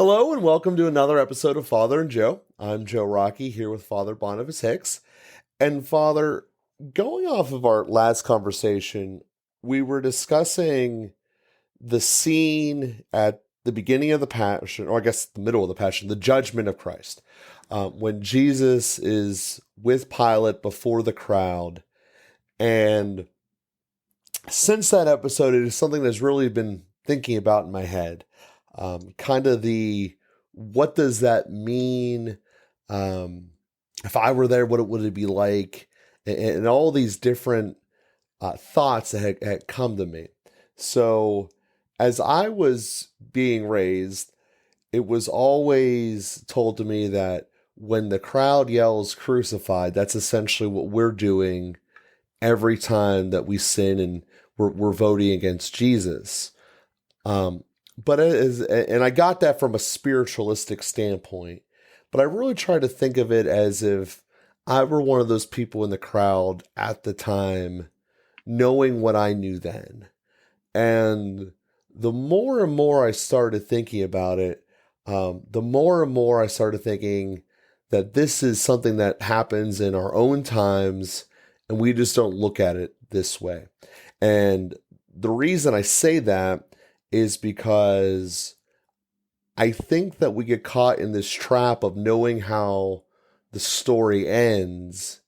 Hello and welcome to another episode of Father and Joe. I'm Joe Rocky here with Father Barnabas Hicks. And Father, going off of our last conversation, we were discussing the scene at the beginning of the Passion, or I guess the middle of the Passion, the judgment of Christ. When Jesus is with Pilate before the crowd. And since that episode, it is something that's really been thinking about in my head. Kind of what does that mean? If I were there, what would it be like? And all these different thoughts that had come to me. So as I was being raised, it was always told to me that when the crowd yells crucified, that's essentially what we're doing every time that we sin and we're voting against Jesus. But and I got that from a spiritualistic standpoint, but I really try to think of it as if I were one of those people in the crowd at the time, knowing what I knew then. And the more and more I started thinking about it, the more and more I started thinking that this is something that happens in our own times, and we just don't look at it this way. And the reason I say that is because I think that we get caught in this trap of knowing how the story ends,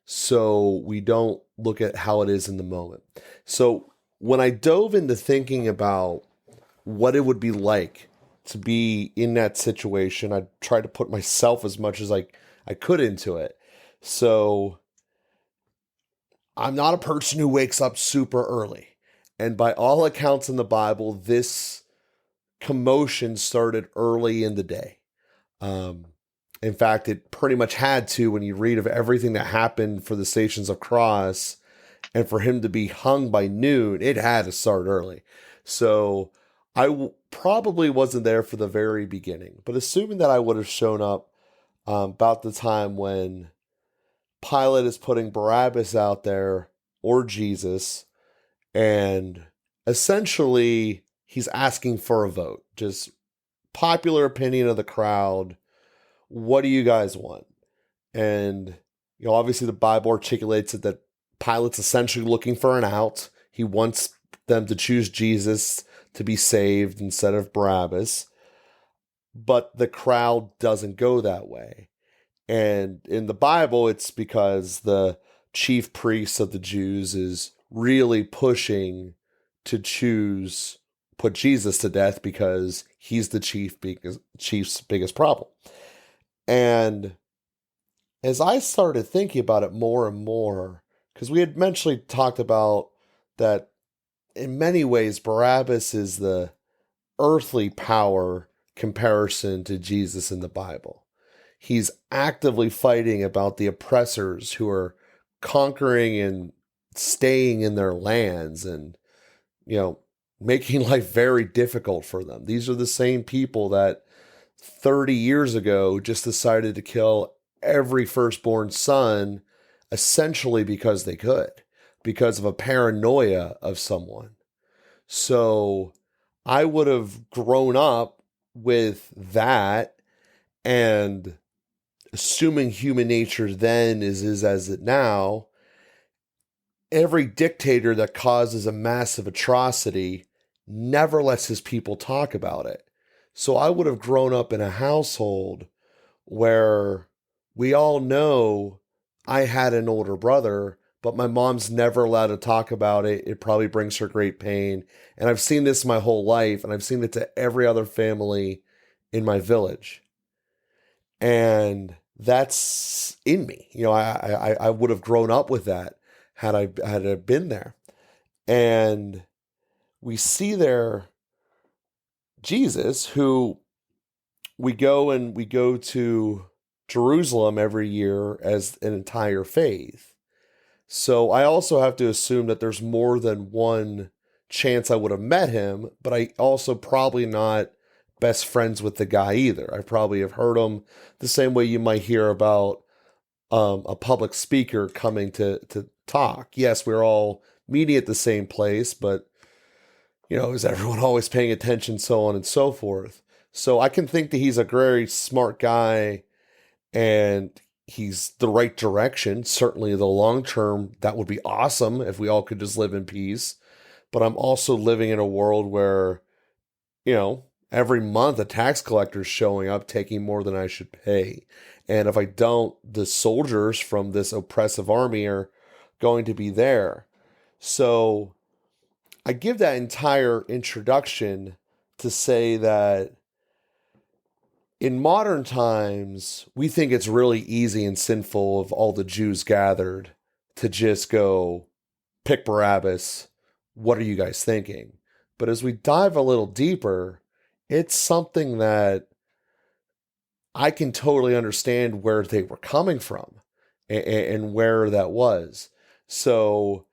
so we don't look at how it is in the moment. So when I dove into thinking about what it would be like to be in that situation, I tried to put myself as much as I could into it. So I'm not a person who wakes up super early. And by all accounts in the Bible, this commotion started early in the day. In fact, it pretty much had to when you read of everything that happened for the Stations of Cross, and for him to be hung by noon, it had to start early. So I probably wasn't there for the very beginning. But assuming that I would have shown up about the time when Pilate is putting Barabbas out there, or Jesus, and essentially he's asking for a vote. Just popular opinion of the crowd. What do you guys want? And, obviously the Bible articulates it that Pilate's essentially looking for an out. He wants them to choose Jesus to be saved instead of Barabbas. But the crowd doesn't go that way. And in the Bible, it's because the chief priest of the Jews is really pushing to put Jesus to death because he's the chief's biggest problem. And as I started thinking about it more and more, because we had eventually talked about that in many ways, Barabbas is the earthly power comparison to Jesus in the Bible. He's actively fighting about the oppressors who are conquering and staying in their lands and, making life very difficult for them. These are the same people that 30 years ago just decided to kill every firstborn son, essentially because they could, because of a paranoia of someone. So I would have grown up with that, and assuming human nature then is as it now, every dictator that causes a massive atrocity never lets his people talk about it. So I would have grown up in a household where we all know I had an older brother, but my mom's never allowed to talk about it. It probably brings her great pain. And I've seen this my whole life, and I've seen it to every other family in my village. And that's in me. I would have grown up with that had I been there. And we see there Jesus, who we go to Jerusalem every year as an entire faith. So I also have to assume that there's more than one chance I would have met him, but I also probably not best friends with the guy either. I probably have heard him the same way you might hear about a public speaker coming to talk. Yes, we're all meeting at the same place, but is everyone always paying attention, so on and so forth. So I can think that he's a very smart guy and he's the right direction. Certainly, the long term, that would be awesome if we all could just live in peace. But I'm also living in a world where, every month a tax collector's showing up taking more than I should pay. And if I don't, the soldiers from this oppressive army are going to be there. So I give that entire introduction to say that in modern times, we think it's really easy and sinful of all the Jews gathered to just go pick Barabbas. What are you guys thinking? But as we dive a little deeper, it's something that I can totally understand where they were coming from and where that was. So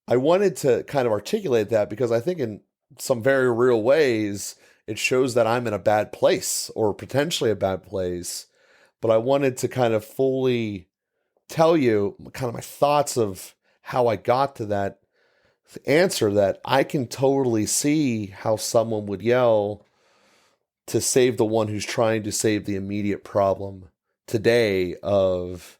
I wanted to kind of articulate that because I think in some very real ways, it shows that I'm in a bad place or potentially a bad place. But I wanted to kind of fully tell you kind of my thoughts of how I got to that answer, that I can totally see how someone would yell to save the one who's trying to save the immediate problem today of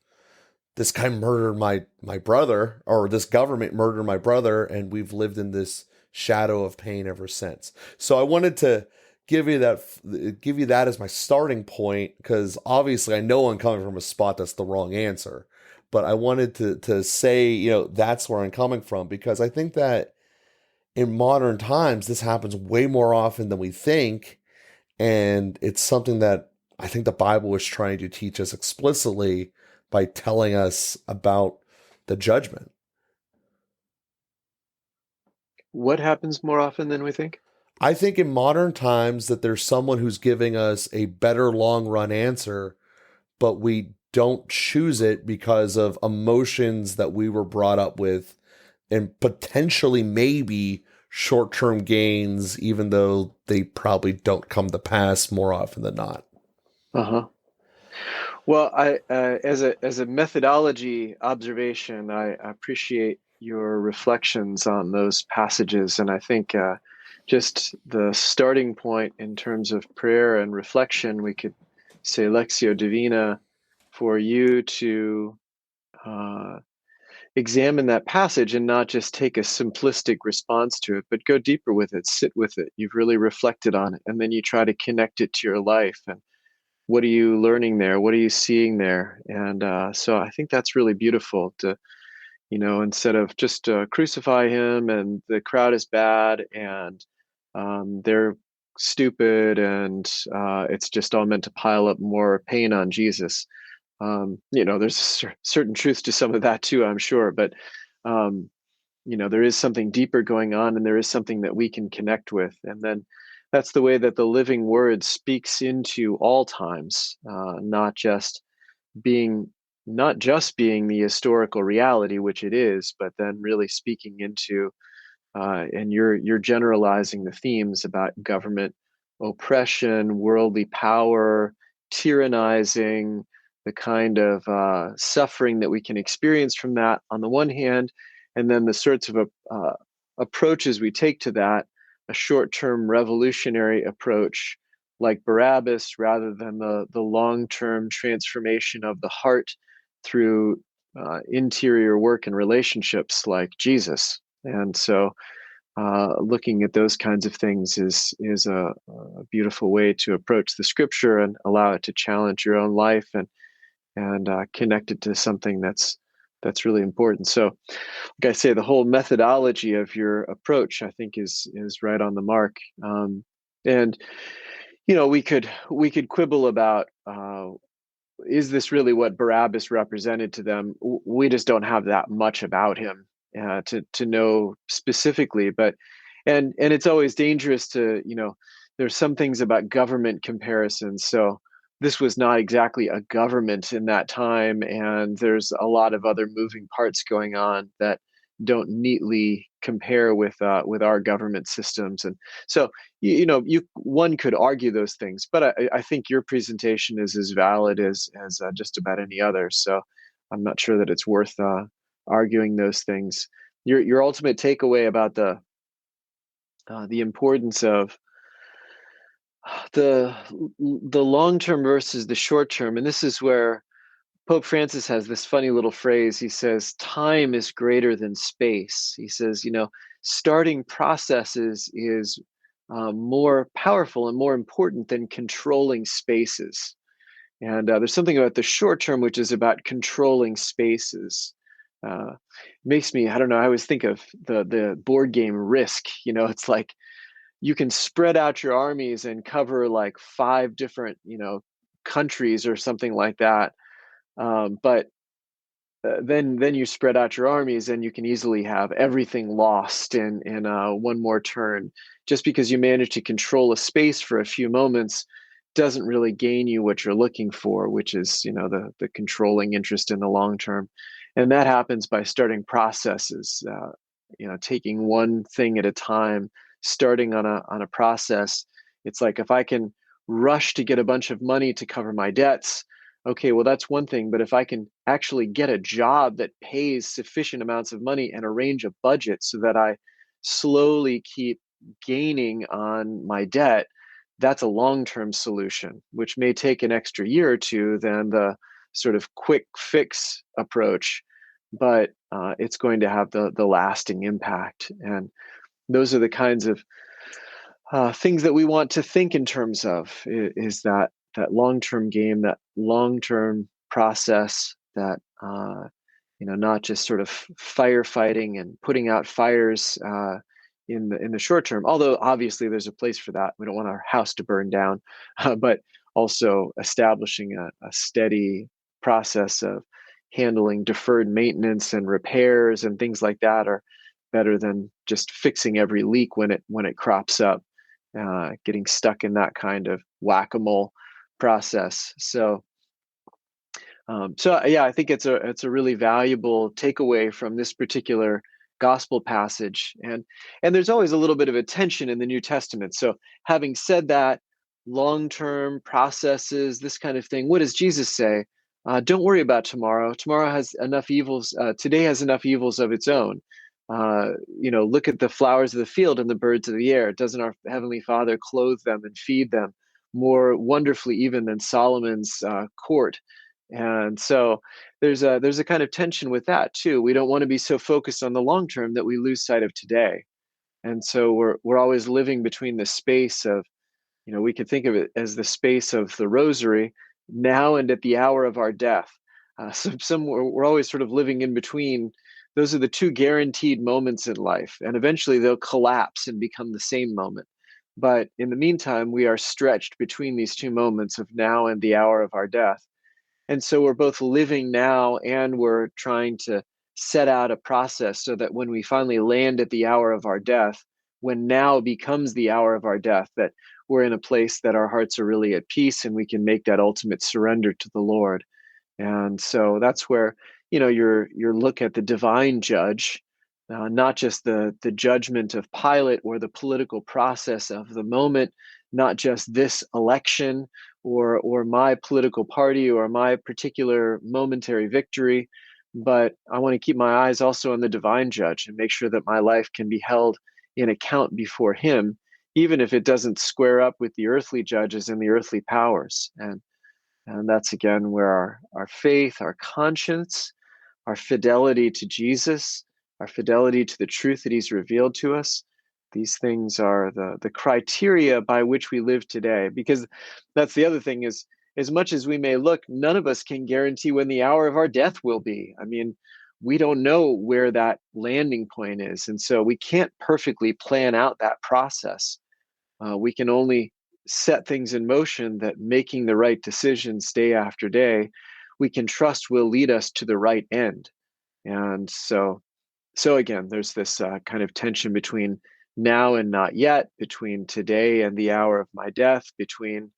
this guy murdered my brother, or this government murdered my brother, and we've lived in this shadow of pain ever since. So I wanted to give you that as my starting point, because obviously I know I'm coming from a spot that's the wrong answer. But I wanted to say, that's where I'm coming from, because I think that in modern times this happens way more often than we think. And it's something that I think the Bible is trying to teach us explicitly by telling us about the judgment. What happens more often than we think? I think in modern times that there's someone who's giving us a better long run answer, but we don't choose it because of emotions that we were brought up with and potentially maybe short term gains, even though they probably don't come to pass more often than not. Uh-huh. Well, as a methodology observation, I appreciate your reflections on those passages, and I think just the starting point in terms of prayer and reflection, we could say Lectio Divina for you to uh, examine that passage and not just take a simplistic response to it, but go deeper with it, sit with it. You've really reflected on it, and then you try to connect it to your life. And what are you learning there? What are you seeing there? And so I think that's really beautiful to, instead of just crucify him and the crowd is bad and they're stupid and it's just all meant to pile up more pain on Jesus. There's certain truth to some of that too, I'm sure, but um, there is something deeper going on, and there is something that we can connect with. And then that's the way that the living word speaks into all times, being not just being the historical reality, which it is, but then really speaking into and you're generalizing the themes about government oppression, worldly power, tyrannizing, the kind of suffering that we can experience from that on the one hand, and then the sorts of approaches we take to that, a short-term revolutionary approach like Barabbas, rather than the long-term transformation of the heart through interior work and relationships like Jesus. And so looking at those kinds of things is a beautiful way to approach the scripture and allow it to challenge your own life and connect it to something that's really important. So, like I say, the whole methodology of your approach, I think, is right on the mark. And we could quibble about is this really what Barabbas represented to them? We just don't have that much about him to know specifically. But and it's always dangerous to there's some things about government comparisons. So this was not exactly a government in that time, and there's a lot of other moving parts going on that don't neatly compare with our government systems. And so you one could argue those things, but I think your presentation is as valid as just about any other. So I'm not sure that it's worth arguing those things. Your ultimate takeaway about the importance of the the long term versus the short term, and this is where Pope Francis has this funny little phrase. He says, "Time is greater than space." He says, starting processes is more powerful and more important than controlling spaces. And there's something about the short term which is about controlling spaces. Uh, Makes me, I don't know, I always think of the board game Risk. It's like you can spread out your armies and cover like five different, countries or something like that. But then you spread out your armies and you can easily have everything lost in one more turn. Just because you manage to control a space for a few moments doesn't really gain you what you're looking for, which is the controlling interest in the long term. And that happens by starting processes, taking one thing at a time, starting on a process. It's like, if I can rush to get a bunch of money to cover my debts, okay, well, that's one thing. But if I can actually get a job that pays sufficient amounts of money and arrange a budget so that I slowly keep gaining on my debt, that's a long-term solution, which may take an extra year or two than the sort of quick fix approach, but it's going to have the lasting impact. And those are the kinds of things that we want to think in terms of, is that long-term game, that long-term process, that not just sort of firefighting and putting out fires in the short term. Although obviously there's a place for that. We don't want our house to burn down, but also establishing a steady process of handling deferred maintenance and repairs and things like that are better than just fixing every leak when it crops up, getting stuck in that kind of whack-a-mole process. So yeah, I think it's a really valuable takeaway from this particular gospel passage, and there's always a little bit of a tension in the New Testament. So having said that, long-term processes, this kind of thing, what does Jesus say? Don't worry about tomorrow. Tomorrow has enough evils. Today has enough evils of its own. Look at the flowers of the field and the birds of the air. Doesn't our Heavenly Father clothe them and feed them more wonderfully even than Solomon's court? And so there's a kind of tension with that too. We don't want to be so focused on the long term that we lose sight of today. And so we're always living between the space of, we could think of it as the space of the rosary, now and at the hour of our death. We're always sort of living in between. Those are the two guaranteed moments in life, and eventually they'll collapse and become the same moment. But in the meantime, we are stretched between these two moments of now and the hour of our death. And so we're both living now and we're trying to set out a process so that when we finally land at the hour of our death, when now becomes the hour of our death, that we're in a place that our hearts are really at peace and we can make that ultimate surrender to the Lord. And so that's where, your look at the divine judge, not just the judgment of Pilate or the political process of the moment, not just this election or my political party or my particular momentary victory, but I want to keep my eyes also on the divine judge and make sure that my life can be held in account before him, even if it doesn't square up with the earthly judges and the earthly powers. And that's again where our faith, our conscience, our fidelity to Jesus, our fidelity to the truth that he's revealed to us, these things are the criteria by which we live today. Because that's the other thing, is as much as we may look, none of us can guarantee when the hour of our death will be. I mean, we don't know where that landing point is. And so we can't perfectly plan out that process. We can only set things in motion that, making the right decisions day after day, we can trust will lead us to the right end. And so again, there's this kind of tension between now and not yet, between today and the hour of my death, between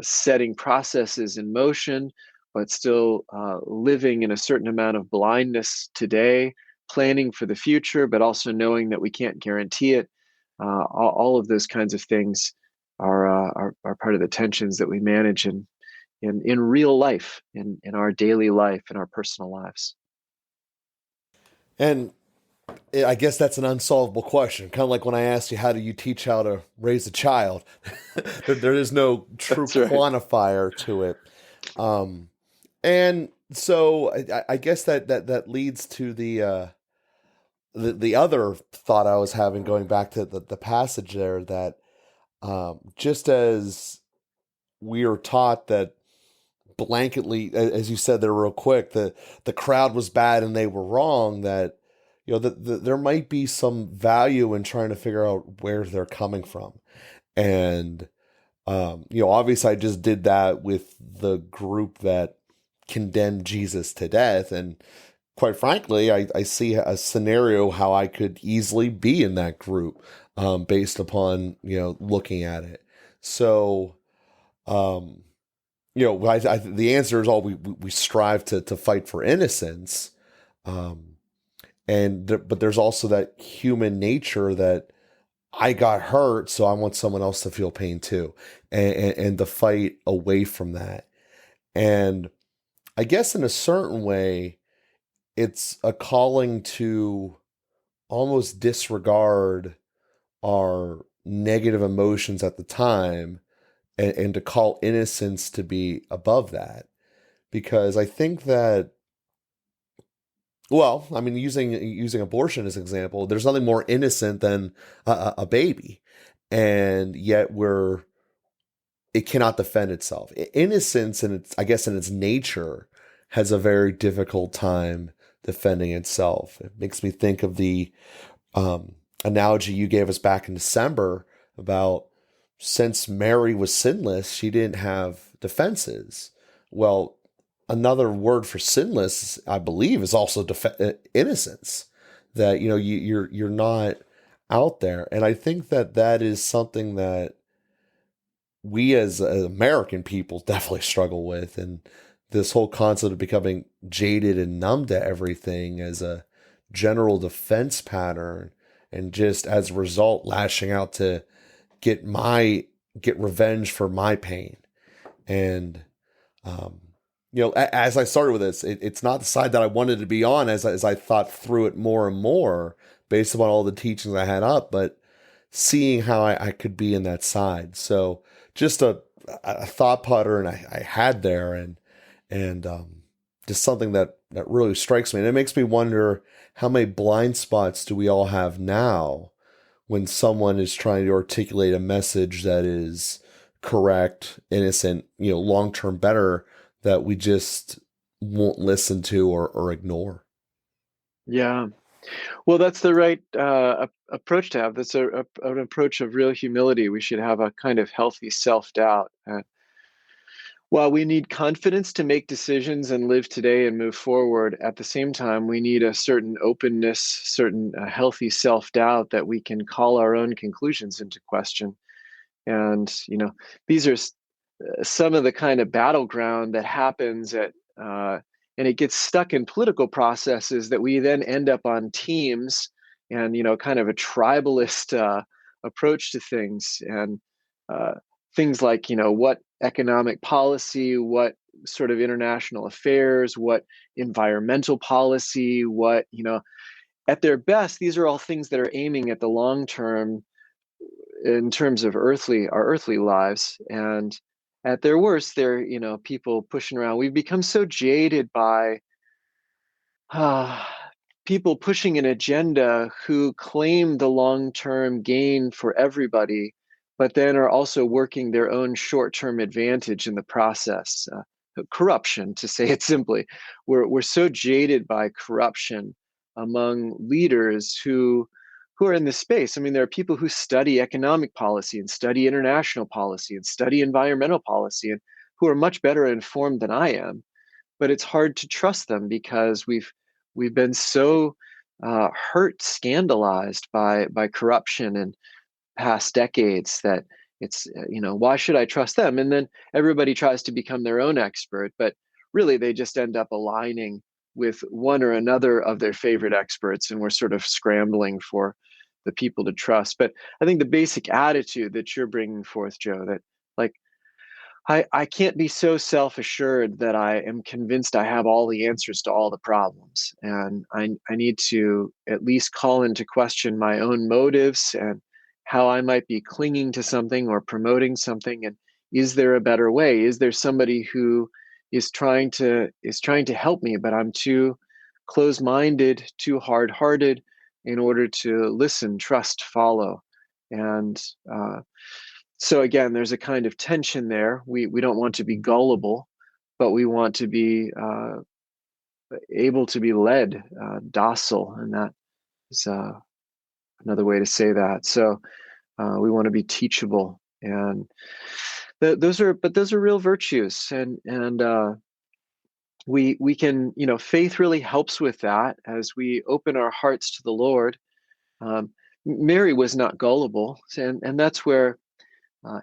setting processes in motion, but still living in a certain amount of blindness today, planning for the future, but also knowing that we can't guarantee it. All of those kinds of things are part of the tensions that we manage in real life, in our daily life, in our personal lives. And I guess that's an unsolvable question. Kind of like when I asked you, how do you teach how to raise a child? There is no true That's right. quantifier to it. Um, and so I guess that leads to the other thought I was having, going back to the passage there, that just as we are taught that blanketly, as you said there real quick, the crowd was bad and they were wrong, that there might be some value in trying to figure out where they're coming from. And obviously I just did that with the group that condemned Jesus to death, and quite frankly, I see a scenario how I could easily be in that group, based upon looking at it. So um, the answer is all we strive to fight for innocence, um, but there's also that human nature that I got hurt, so I want someone else to feel pain too, and to fight away from that. And I guess in a certain way, it's a calling to almost disregard our negative emotions at the time, and to call innocence to be above that. Because I think that, well, I mean, using abortion as an example, there's nothing more innocent than a baby, and yet it cannot defend itself. Innocence, and I guess in its nature, has a very difficult time defending itself. It makes me think of the analogy you gave us back in December about, since Mary was sinless, she didn't have defenses. Well, another word for sinless, I believe, is also innocence. That you're not out there, and I think that is something that we as American people definitely struggle with, and this whole concept of becoming jaded and numb to everything as a general defense pattern, and just as a result lashing out to get revenge for my pain. And as I started with this, it's not the side that I wanted to be on, as I thought through it more and more based upon all the teachings I had up, but seeing how I could be in that side. So just a thought pattern I had there, and just something that really strikes me. And it makes me wonder, how many blind spots do we all have now when someone is trying to articulate a message that is correct, innocent, long-term better, that we just won't listen to or ignore. Yeah. Well, that's the right approach to have. That's an approach of real humility. We should have a kind of healthy self-doubt. While we need confidence to make decisions and live today and move forward, at the same time, we need a certain openness, certain healthy self-doubt that we can call our own conclusions into question. And, these are some of the kind of battleground that happens and it gets stuck in political processes that we then end up on teams, and kind of a tribalist approach to things, and uh, things like what economic policy, what sort of international affairs, what environmental policy, what at their best, these are all things that are aiming at the long term in terms of our earthly lives. And at their worst, they're people pushing around. We've become so jaded by uh, people pushing an agenda who claim the long-term gain for everybody, but then are also working their own short-term advantage in the process. Corruption, to say it simply. We're so jaded by corruption among leaders who are in this space. I mean, there are people who study economic policy and study international policy and study environmental policy, and who are much better informed than I am. But it's hard to trust them because we've been so hurt, scandalized by corruption in past decades, that it's why should I trust them? And then everybody tries to become their own expert, but really they just end up aligning with one or another of their favorite experts, and we're sort of scrambling for the people to trust. But I think the basic attitude that you're bringing forth, Joe, that like I can't be so self-assured that I am convinced I have all the answers to all the problems. And I need to at least call into question my own motives and how I might be clinging to something or promoting something. And is there a better way? Is there somebody who is trying to help me, but I'm too close-minded, too hard-hearted in order to listen, trust, follow? And so again, there's a kind of tension there. We don't want to be gullible, but we want to be able to be led, docile, and that is another way to say that. So we want to be teachable, and those are real virtues, and we can, faith really helps with that as we open our hearts to the Lord. Um, Mary was not gullible, and that's where. Uh,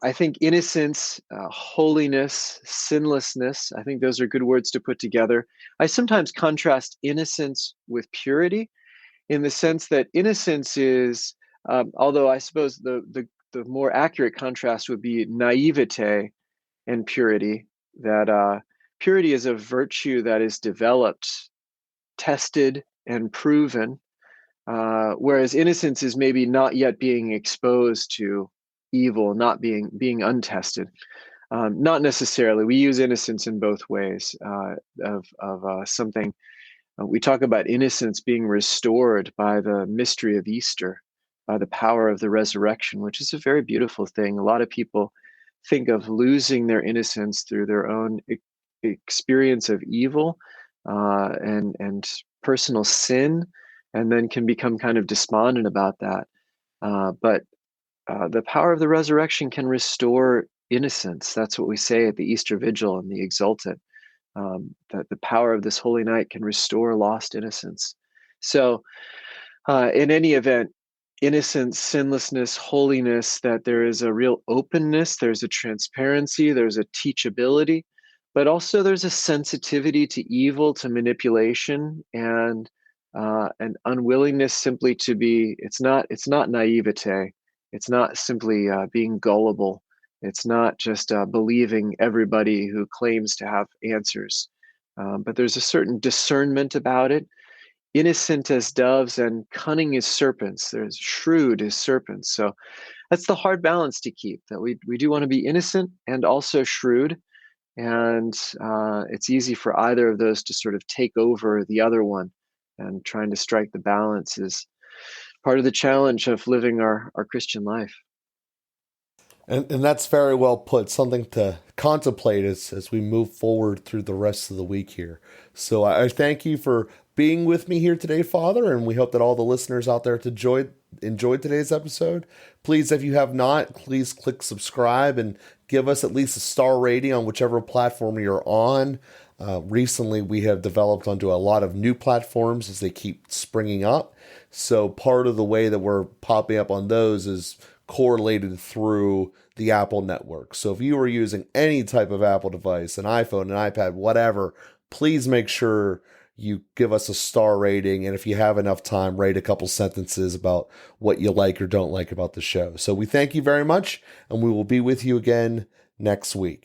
I think innocence, holiness, sinlessness, I think those are good words to put together. I sometimes contrast innocence with purity in the sense that innocence is, although I suppose the more accurate contrast would be naivete and purity, that purity is a virtue that is developed, tested, and proven, whereas innocence is maybe not yet being exposed to evil, not being untested. Not necessarily. We use innocence in both ways. Of something we talk about innocence being restored by the mystery of Easter, by the power of the resurrection, which is a very beautiful thing. A lot of people think of losing their innocence through their own experience of evil and personal sin, and then can become kind of despondent about that. But the power of the resurrection can restore innocence. That's what we say at the Easter Vigil and the Exultet, that the power of this holy night can restore lost innocence. So, in any event, innocence, sinlessness, holiness, that there is a real openness, there's a transparency, there's a teachability, but also there's a sensitivity to evil, to manipulation, and an unwillingness simply to be. It's not naivete. It's not simply being gullible. It's not just believing everybody who claims to have answers, but there's a certain discernment about it. Innocent as doves and cunning as serpents. There's shrewd as serpents. So that's the hard balance to keep. That we do want to be innocent and also shrewd, and it's easy for either of those to sort of take over the other one. And trying to strike the balance is part of the challenge of living our Christian life. And that's very well put, something to contemplate as we move forward through the rest of the week here. So I thank you for being with me here today, Father, and we hope that all the listeners out there enjoyed today's episode. Please, if you have not, please click subscribe and give us at least a star rating on whichever platform you're on. Recently, we have developed onto a lot of new platforms as they keep springing up. So part of the way that we're popping up on those is correlated through the Apple network. So if you are using any type of Apple device, an iPhone, an iPad, whatever, please make sure you give us a star rating. And if you have enough time, write a couple sentences about what you like or don't like about the show. So we thank you very much, and we will be with you again next week.